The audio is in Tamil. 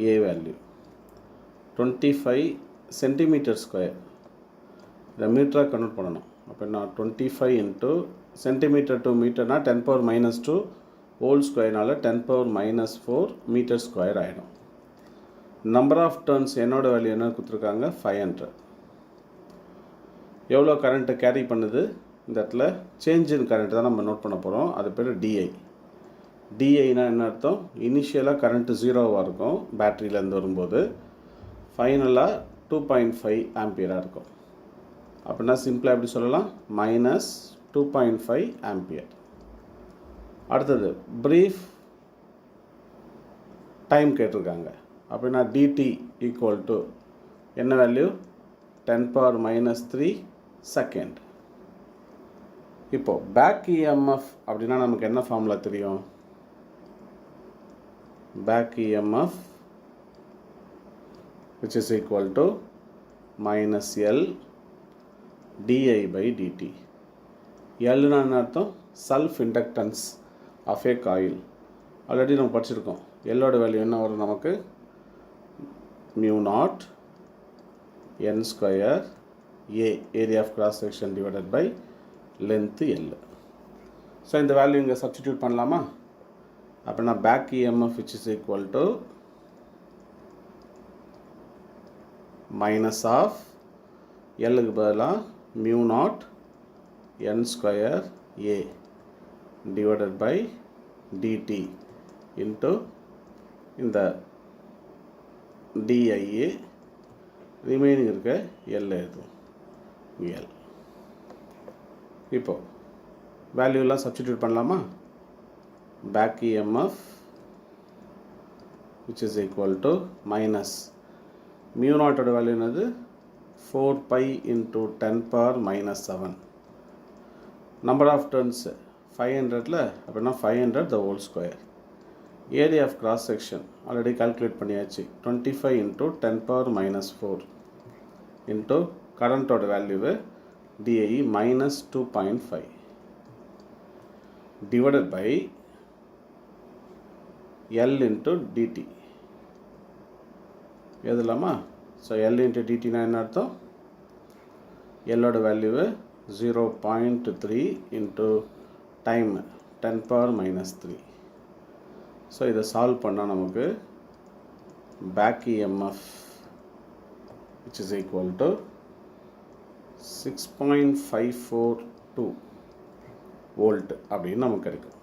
A value 25 centimeter square. The meter convert பண்ணனும். அப்ப நான் 25 into centimeter to meter na 10 power minus 2 whole square நால 10 power minus 4 meter square ஆயிடும். Number of turns என்னோட வேல்யூ என்ன கொடுத்திருக்காங்க 500. எவ்வளோ கரண்ட் கேரி பண்ணுது இந்த இடத்துல சேஞ்ச் இன் கரண்ட் தான் நம்ம நோட் பண்ண போகிறோம். அது பேர் டிஐ. டிஐனா என்ன அர்த்தம்? இனிஷியலாக கரண்ட் ஜீரோவாக இருக்கும் பேட்டரியிலேருந்து வரும்போது, ஃபைனலாக 2.5 ஆம்பியராக இருக்கும். அப்படின்னா சிம்பிளாக எப்படி சொல்லலாம்? Minus 2.5 ampere. அடுத்தது ப்ரீஃப் டைம் கேட்டிருக்காங்க. அப்படின்னா டிடி ஈக்குவல் டு என்ன வேல்யூ? 10 power minus 3 second. இப்போது பேக் இஎம்எஃப் அப்படின்னா நமக்கு என்ன ஃபார்முலா தெரியும்? Back EMF which is equal to minus L di by dt. L னா என்ன அர்த்தம்? Self inductance of a coil. Already நம்ம படிச்சிருக்கோம். எல்லோட வேல்யூ என்ன வரும் நமக்கு? Mu naught n square A, area of cross section divided by length L. So இந்த வேல்யூ இங்கே சப்ஸ்டிடியூட் பண்ணலாமா? அப்படின்னா back EMF which is equal to minus of Lக்கு பதிலாக mu naught n square A divided by dt into இந்த DIA ரிமைனிங் இருக்க L எழுதும். L. இப்போ வேல்யூலாம் சப்ஸ்டிடியூட் பண்ணலாமா? Back EMF which is equal to minus mu naught ஓட வேல்யூ என்னது? 4 pi into 10 power minus 7. Number of turns 500ல அப்படின்னா 500 the whole square. Area of cross section already calculate பண்ணியாச்சு. 25 into 10 power minus 4 into கரண்ட்டோட வேல்யூவு D I minus 2.5 divided by L into D T எழுதலாமா? ஸோ எல் இன்ட்டு டிடினா என்ன அர்த்தம்? எல்லோட வேல்யூவு 0.3 into time 10 power minus 3. So இதை சால்வ் பண்ணால் நமக்கு back EMF which is equal to 6.542 volt அப்படின்னு நமக்கு கிடைக்கும்.